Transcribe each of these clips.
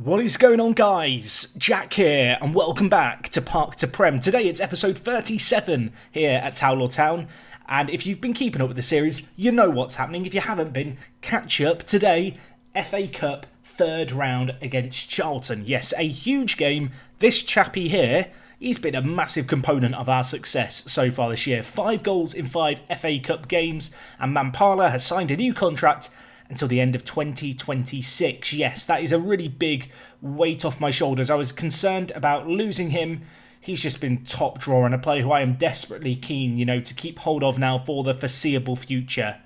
What is going on, guys? Jack here, and welcome back to Park to Prem. Today it's episode 37 here at Towler Town, and if you've been keeping up with the series, you know what's happening. If you haven't been, catch up. Today, FA Cup third round against Charlton. Yes, a huge game. This chappie here, he's been a massive component of our success so far this year. 5 goals in 5 FA Cup games, and Mampala has signed a new contract until the end of 2026. Yes, that is a really big weight off my shoulders. I was concerned about losing him. He's just been top drawer and a player who I am desperately keen, to keep hold of now for the foreseeable future.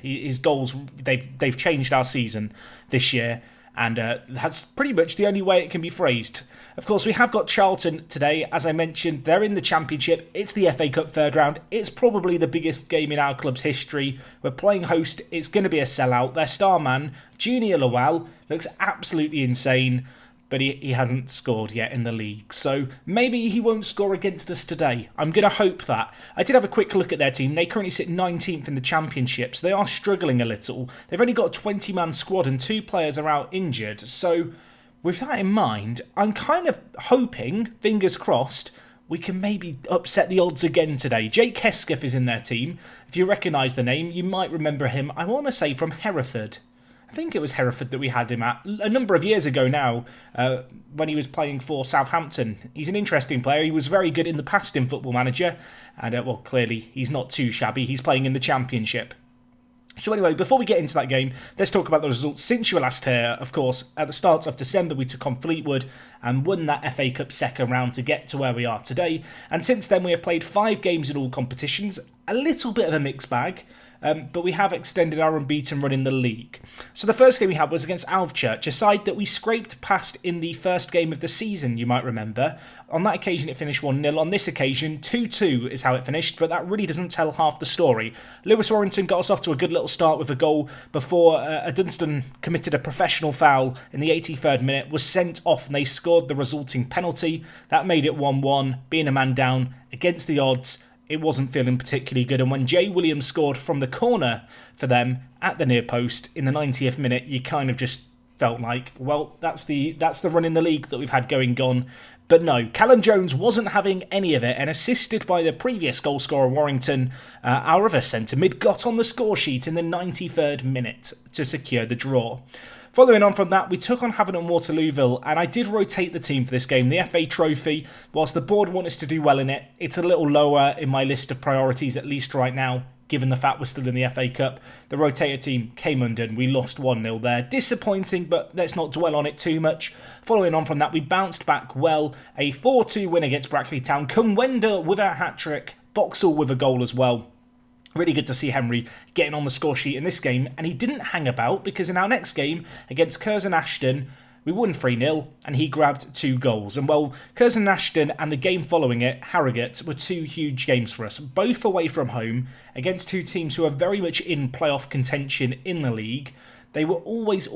His goals, they've changed our season this year, and that's pretty much the only way it can be phrased. Of course, we have got Charlton today. As I mentioned, they're in the Championship. It's the FA Cup third round. It's probably the biggest game in our club's history. We're playing host. It's going to be a sellout. Their star man, Junior Lawal, looks absolutely insane, but he hasn't scored yet in the league. So maybe he won't score against us today. I'm going to hope that. I did have a quick look at their team. They currently sit 19th in the Championship, so they are struggling a little. They've only got a 20-man squad and 2 players are out injured. So with that in mind, I'm kind of hoping, fingers crossed, we can maybe upset the odds again today. Jake Hesketh is in their team. If you recognise the name, you might remember him, I want to say, from Hereford. I think it was Hereford that we had him at a number of years ago now, when he was playing for Southampton. He's an interesting player. He was very good in the past in Football Manager, and clearly he's not too shabby. He's playing in the Championship. So anyway, before we get into that game, let's talk about the results since you were last here. Of course, at the start of December, we took on Fleetwood and won that FA Cup second round to get to where we are today. And since then, we have played 5 games in all competitions, a little bit of a mixed bag. But we have extended our unbeaten run in the league. So the first game we had was against Alvechurch, a side that we scraped past in the first game of the season, you might remember. On that occasion, it finished 1-0. On this occasion, 2-2 is how it finished, but that really doesn't tell half the story. Lewis Warrington got us off to a good little start with a goal before Addons committed a professional foul in the 83rd minute, was sent off, and they scored the resulting penalty. That made it 1-1, being a man down against the odds. It wasn't feeling particularly good, and when Jay Williams scored from the corner for them at the near post in the 90th minute, you kind of just felt like, well, that's the run in the league that we've had going on. But no, Callum Jones wasn't having any of it, and assisted by the previous goal scorer Warrington, our other centre mid got on the score sheet in the 93rd minute to secure the draw. Following on from that, we took on Havant and Waterlooville, and I did rotate the team for this game. The FA Trophy, whilst the board want us to do well in it, it's a little lower in my list of priorities, at least right now, given the fact we're still in the FA Cup. The rotator team came undone. We lost 1-0 there. Disappointing, but let's not dwell on it too much. Following on from that, we bounced back well. A 4-2 win against Brackley Town. Kumwenda with a hat-trick. Boxall with a goal as well. Really good to see Henry getting on the score sheet in this game, and he didn't hang about because in our next game against Curzon Ashton, we won 3-0 and he grabbed 2 goals. And Curzon Ashton and the game following it, Harrogate, were 2 huge games for us, both away from home against 2 teams who are very much in playoff contention in the league. They were always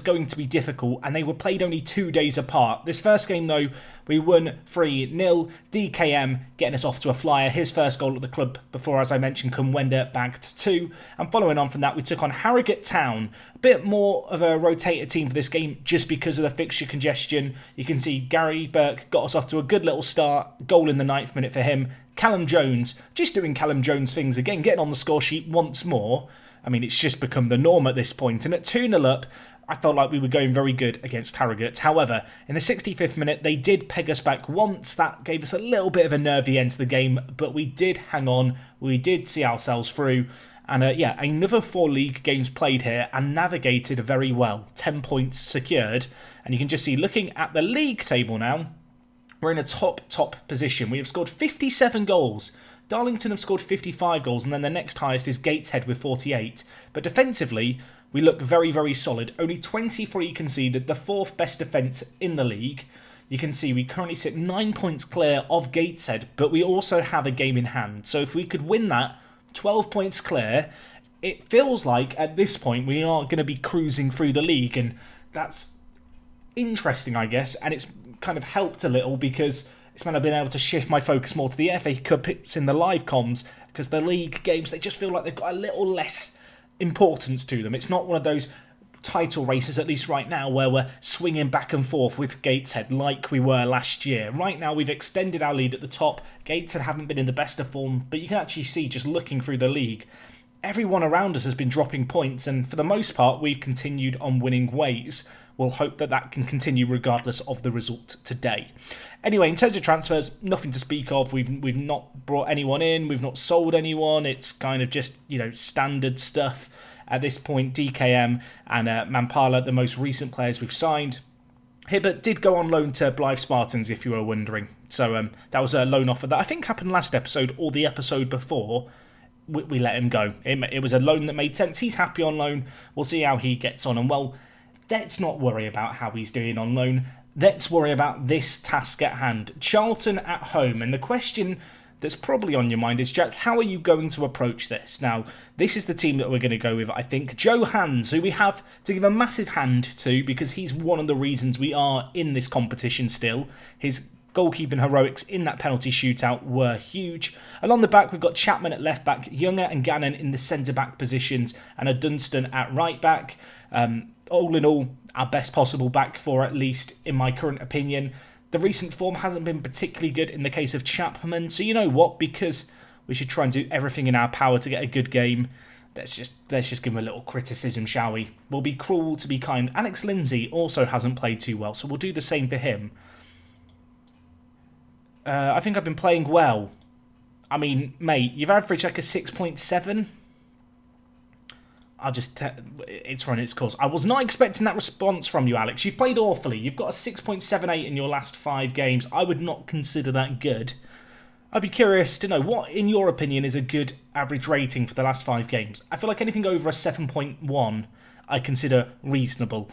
going to be difficult, and they were played only 2 days apart. This first game, though, we won 3-0. DKM getting us off to a flyer. His first goal at the club before, as I mentioned, Kumwenda bagged 2. And following on from that, we took on Harrogate Town. A bit more of a rotated team for this game just because of the fixture congestion. You can see Gary Burke got us off to a good little start. Goal in the 9th minute for him. Callum Jones, just doing Callum Jones things again, getting on the score sheet once more. I mean, it's just become the norm at this point. And at 2-0 up, I felt like we were going very good against Harrogate. However, in the 65th minute, they did peg us back once. That gave us a little bit of a nervy end to the game, but we did hang on. We did see ourselves through. And another 4 league games played here and navigated very well. 10 points secured. And you can just see, looking at the league table now, we're in a top position. We have scored 57 goals. Darlington have scored 55 goals, and then the next highest is Gateshead with 48. But defensively, we look very, very solid. Only 23 conceded, the 4th best defence in the league. You can see we currently sit 9 points clear of Gateshead, but we also have a game in hand. So if we could win that, 12 points clear, it feels like at this point we are going to be cruising through the league, and that's interesting, I guess, and it's kind of helped a little because it's meant I've been able to shift my focus more to the FA Cup. It's in the live comms, because the league games, they just feel like they've got a little less importance to them. It's not one of those title races, at least right now, where we're swinging back and forth with Gateshead like we were last year. Right now, we've extended our lead at the top. Gateshead haven't been in the best of form, but you can actually see, just looking through the league, everyone around us has been dropping points, and for the most part, we've continued on winning ways. We'll hope that that can continue regardless of the result today. Anyway, in terms of transfers, nothing to speak of. We've not brought anyone in. We've not sold anyone. It's kind of just, standard stuff. At this point, DKM and Mampala, the most recent players we've signed. Hibbert did go on loan to Blythe Spartans, if you were wondering. So that was a loan offer that I think happened last episode or the episode before. We let him go. It was a loan that made sense. He's happy on loan. We'll see how he gets on. And well, let's not worry about how he's doing on loan. Let's worry about this task at hand. Charlton at home. And the question that's probably on your mind is, Jack, how are you going to approach this? Now, this is the team that we're going to go with, I think. Joe Hans, who we have to give a massive hand to because he's one of the reasons we are in this competition still. His goalkeeping heroics in that penalty shootout were huge. Along the back, we've got Chapman at left back, Younger and Gannon in the centre-back positions, and a Dunstan at right back. All in all, our best possible back four, at least in my current opinion. The recent form hasn't been particularly good in the case of Chapman, so you know what? Because we should try and do everything in our power to get a good game. Let's just give him a little criticism, shall we? We'll be cruel to be kind. Alex Lindsay also hasn't played too well, so we'll do the same for him. I think I've been playing well. I mean, mate, you've averaged like a 6.7. It's run its course. I was not expecting that response from you, Alex. You've played awfully. You've got a 6.78 in your last 5 games. I would not consider that good. I'd be curious to know, what, in your opinion, is a good average rating for the last 5 games? I feel like anything over a 7.1 I consider reasonable.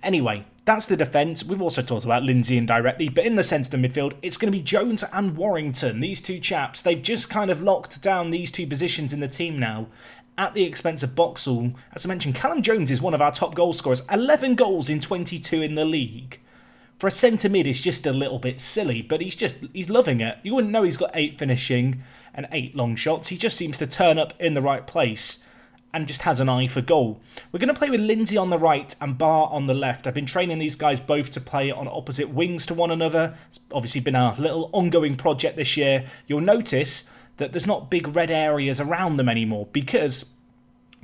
Anyway, that's the defence. We've also talked about Lindsay indirectly, but in the centre of the midfield, it's going to be Jones and Warrington. These two chaps, they've just kind of locked down these two positions in the team now at the expense of Boxall. As I mentioned, Callum Jones is one of our top goal scorers. 11 goals in 22 in the league. For a centre mid, it's just a little bit silly, but he's loving it. You wouldn't know he's got 8 finishing and 8 long shots. He just seems to turn up in the right place and just has an eye for goal. We're going to play with Lindsay on the right and Barr on the left. I've been training these guys both to play on opposite wings to one another. It's obviously been a little ongoing project this year. You'll notice that there's not big red areas around them anymore because,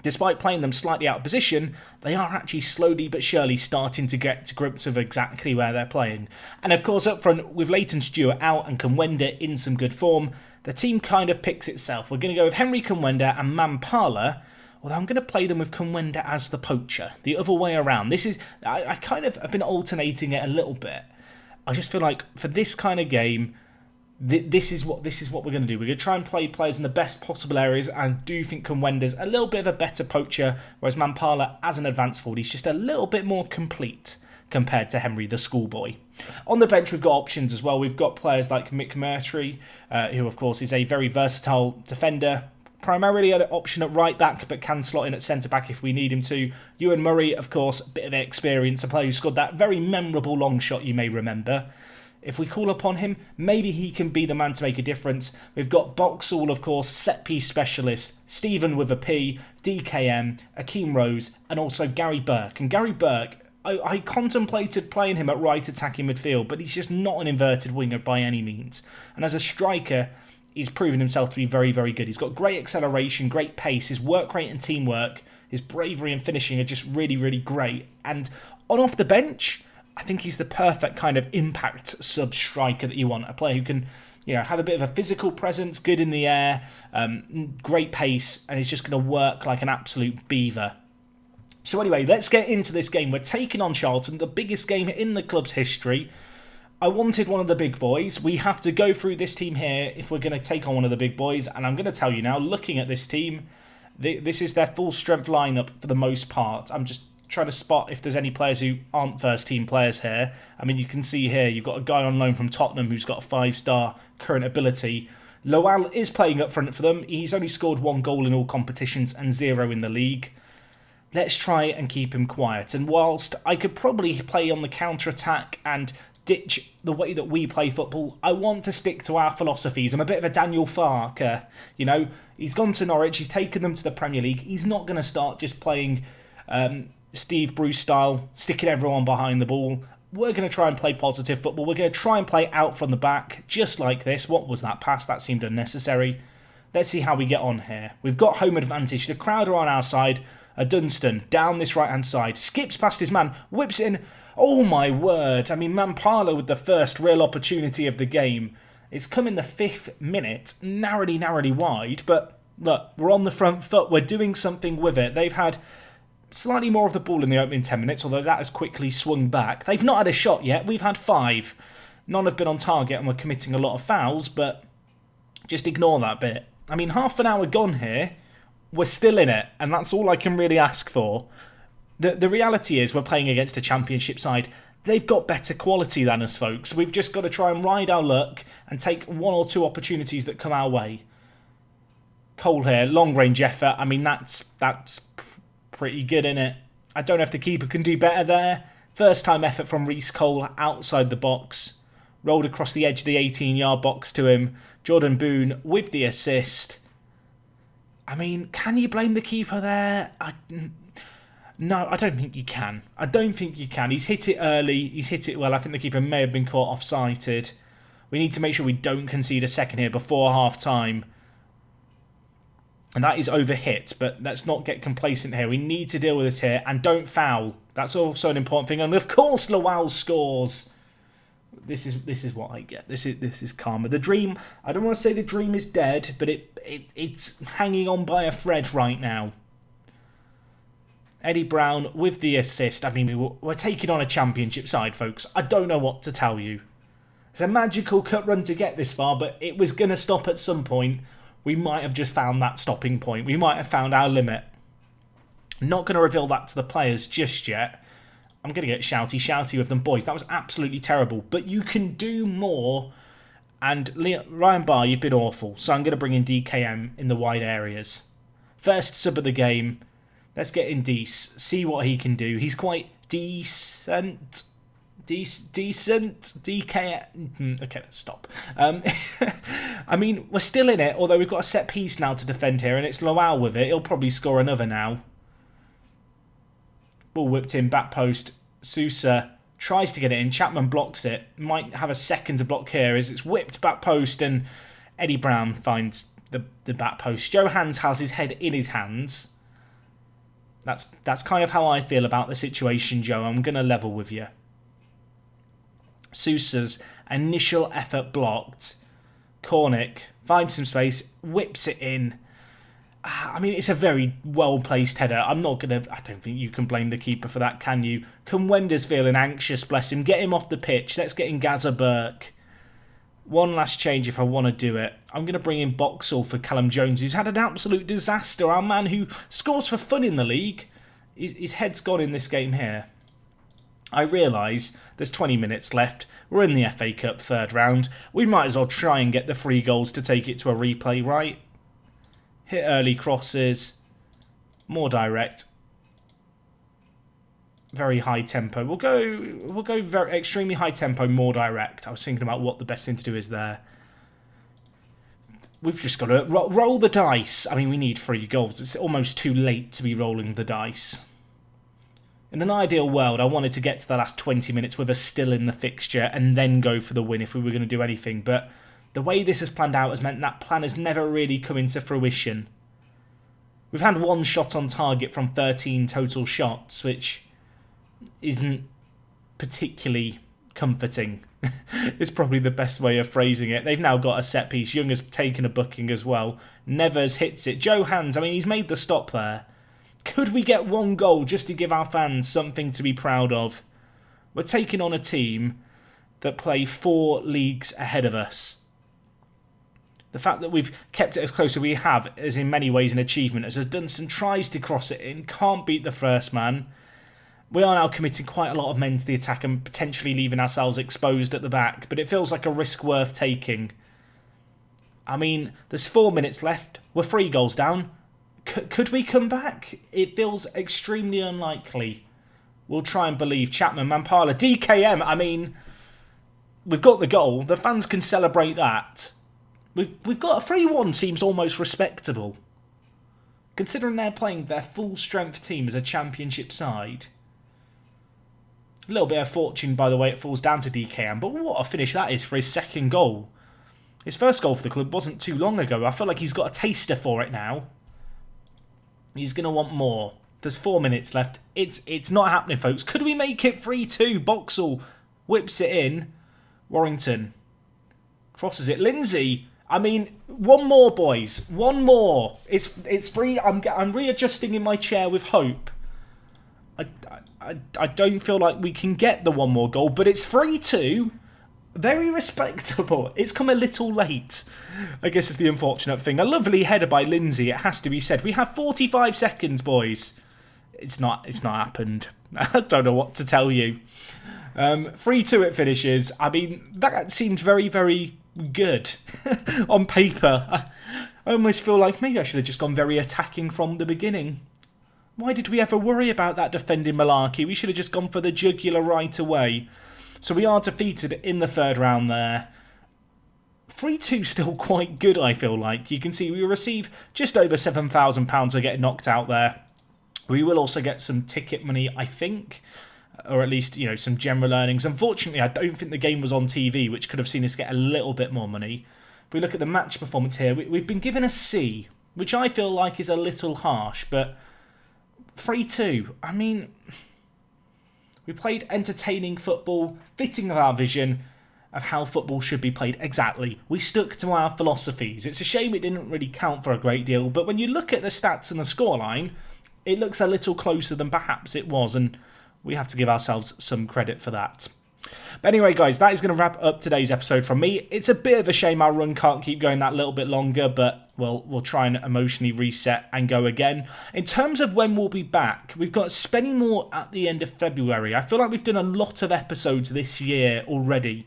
despite playing them slightly out of position, they are actually slowly but surely starting to get to grips with exactly where they're playing. And of course, up front, with Leighton Stewart out and Kumwenda in some good form, the team kind of picks itself. We're going to go with Henry Kumwenda and Mampala, although I'm going to play them with Kumwenda as the poacher, the other way around. I kind of have been alternating it a little bit. I just feel like for this kind of game, this is what we're going to do. We're going to try and play players in the best possible areas, and I do think Kumwenda's a little bit of a better poacher, whereas Mampala, as an advanced forward, he's just a little bit more complete compared to Henry the schoolboy. On the bench, we've got options as well. We've got players like Mick Murtry, who of course is a very versatile defender, primarily an option at right back, but can slot in at centre back if we need him to. Ewan Murray, of course, a bit of experience, a player who scored that very memorable long shot you may remember. If we call upon him, maybe he can be the man to make a difference. We've got Boxall, of course, set-piece specialist, Stephen with a P, DKM, Akeem Rose, and also Gary Burke. And Gary Burke, I contemplated playing him at right attacking midfield, but he's just not an inverted winger by any means. And as a striker, he's proven himself to be very, very good. He's got great acceleration, great pace. His work rate and teamwork, his bravery and finishing are just really, really great. And on off the bench, I think he's the perfect kind of impact sub-striker that you want. A player who can, have a bit of a physical presence, good in the air, great pace, and he's just going to work like an absolute beaver. So anyway, let's get into this game. We're taking on Charlton, the biggest game in the club's history. I wanted one of the big boys. We have to go through this team here if we're going to take on one of the big boys. And I'm going to tell you now, looking at this team, this is their full strength lineup for the most part. I'm just trying to spot if there's any players who aren't first team players here. I mean, you can see here, you've got a guy on loan from Tottenham who's got a 5-star current ability. Lowell is playing up front for them. He's only scored 1 goal in all competitions and 0 in the league. Let's try and keep him quiet. And whilst I could probably play on the counter-attack and ditch the way that we play football, I want to stick to our philosophies. I'm a bit of a Daniel Farke. He's gone to Norwich, he's taken them to the Premier League. He's not going to start just playing Steve Bruce style, sticking everyone behind the ball. We're going to try and play positive football. We're going to try and play out from the back, just like this. What was that pass? That seemed unnecessary. Let's see how we get on here. We've got home advantage. The crowd are on our side. Dunstan down this right-hand side. Skips past his man. Whips it in. Oh, my word. I mean, Mampala with the first real opportunity of the game. It's come in the 5th minute. Narrowly wide. But look, we're on the front foot. We're doing something with it. They've had slightly more of the ball in the opening 10 minutes, although that has quickly swung back. They've not had a shot yet. We've had 5. None have been on target and we're committing a lot of fouls, but just ignore that bit. I mean, half an hour gone here. We're still in it, and that's all I can really ask for. The reality is we're playing against a championship side. They've got better quality than us, folks. We've just got to try and ride our luck and take 1 or 2 opportunities that come our way. Cole here, long-range effort. I mean, that's pretty good, innit? I don't know if the keeper can do better there. First time effort from Reece Cole outside the box. Rolled across the edge of the 18-yard box to him. Jordan Boone with the assist. I mean, can you blame the keeper there? No, I don't think you can. I don't think you can. He's hit it early. He's hit it well. I think the keeper may have been caught off-sighted. We need to make sure we don't concede a second here before half-time. And that is overhit, but let's not get complacent here. We need to deal with this here, and don't foul. That's also an important thing. And of course, Lowell scores. This is what I get. This is karma. The dream. I don't want to say the dream is dead, but it's hanging on by a thread right now. Eddie Brown with the assist. I mean, we're taking on a championship side, folks. I don't know what to tell you. It's a magical cut run to get this far, but it was going to stop at some point. We might have just found that stopping point. We might have found our limit. Not going to reveal that to the players just yet. I'm going to get shouty with them, boys. That was absolutely terrible. But you can do more. And Ryan Barr, you've been awful. So I'm going to bring in DKM in the wide areas. First sub of the game. Let's get in Deese. See what he can do. He's quite decent. Decent. DK. Okay, let's stop. I mean, we're still in it. Although we've got a set piece now to defend here. And it's Lowell with it. He'll probably score another now. Ball whipped in, back post. Sousa tries to get it in. Chapman blocks it. Might have a second to block here as it's whipped back post and Eddie Brown finds the back post. Joe Hans has his head in his hands. That's kind of how I feel about the situation, Joe. I'm going to level with you. Sousa's initial effort blocked. Cornick finds some space, whips it in. I mean, it's a very well-placed header. I don't think you can blame the keeper for that, can you? Can Wenders feeling anxious, bless him. Get him off the pitch. Let's get in Gaza Burke. One last change if I want to do it. I'm going to bring in Boxall for Callum Jones, who's had an absolute disaster. Our man who scores for fun in the league. His head's gone in this game here. I realise there's 20 minutes left. We're in the FA Cup third round. We might as well try and get the 3 goals to take it to a replay, right? Hit early crosses. More direct. Very high tempo. We'll go very extremely high tempo, more direct. I was thinking about what the best thing to do is there. We've just got to roll the dice. I mean, we need 3 goals. It's almost too late to be rolling the dice. In an ideal world, I wanted to get to the last 20 minutes with us still in the fixture and then go for the win if we were going to do anything. But the way this has planned out has meant that plan has never really come into fruition. We've had 1 shot on target from 13 total shots, which isn't particularly comforting. It's probably the best way of phrasing it. They've now got a set piece. Young has taken a booking as well. Nevers hits it. Joe Hans, I mean, he's made the stop there. Could we get 1 goal just to give our fans something to be proud of? We're taking on a team that play 4 leagues ahead of us. The fact that we've kept it as close as we have is in many ways an achievement, as Dunstan tries to cross it in, can't beat the first man. We are now committing quite a lot of men to the attack and potentially leaving ourselves exposed at the back, but it feels like a risk worth taking. I mean, there's 4 minutes left. We're 3 goals down. Could we come back? It feels extremely unlikely. We'll try and believe. Chapman, Mampala, DKM. I mean, we've got the goal. The fans can celebrate that. We've got a 3-1 seems almost respectable. considering they're playing their full-strength team as a championship side. A little bit of fortune, by the way, it falls down to DKM, but what a finish that is for his second goal. His first goal for the club wasn't too long ago. I feel like he's got a taster for it now. He's going to want more. There's 4 minutes left. It's not happening, folks. Could we make it 3-2? Boxall whips it in. Warrington crosses it. Lindsay. I mean, one more, boys. One more. It's free. I'm readjusting in my chair with hope. I don't feel like we can get the one more goal, but it's 3-2. Very respectable. It's come a little late, I guess is the unfortunate thing. A lovely header by Lindsay, it has to be said. We have 45 seconds, boys. It's not happened. I don't know what to tell you. 3-2 it finishes. I mean, that seems very, very good on paper. I almost feel like maybe I should have just gone very attacking from the beginning. Why did we ever worry about that defending malarkey? We should have just gone for the jugular right away. So we are defeated in the third round there. 3-2 still quite good, I feel like. You can see we receive just over £7,000 to get knocked out there. We will also get some ticket money, I think. Or at least, you know, some general earnings. Unfortunately, I don't think the game was on TV, which could have seen us get a little bit more money. If we look at the match performance here, we've been given a C, which I feel like is a little harsh, but 3-2, I mean, we played entertaining football, fitting of our vision of how football should be played exactly. We stuck to our philosophies. It's a shame it didn't really count for a great deal, but when you look at the stats and the scoreline, it looks a little closer than perhaps it was, and we have to give ourselves some credit for that. But anyway, guys, that is going to wrap up today's episode from me. It's a bit of a shame our run can't keep going that little bit longer, but we'll try and emotionally reset and go again. In terms of when we'll be back, we've got Spennymoor at the end of February. I feel like we've done a lot of episodes this year already.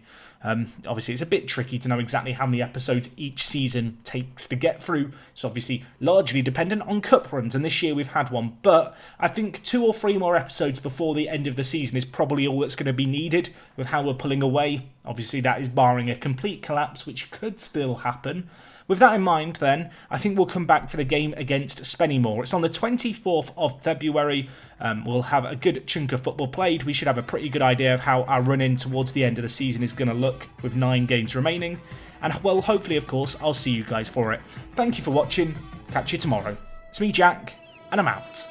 Obviously, it's a bit tricky to know exactly how many episodes each season takes to get through. It's obviously largely dependent on cup runs, and this year we've had one. But I think 2 or 3 more episodes before the end of the season is probably all that's going to be needed with how we're pulling away. Obviously, that is barring a complete collapse, which could still happen. With that in mind, then, I think we'll come back for the game against Spennymoor. It's on the 24th of February. We'll have a good chunk of football played. We should have a pretty good idea of how our run-in towards the end of the season is going to look with 9 games remaining. And, well, hopefully, of course, I'll see you guys for it. Thank you for watching. Catch you tomorrow. It's me, Jack, and I'm out.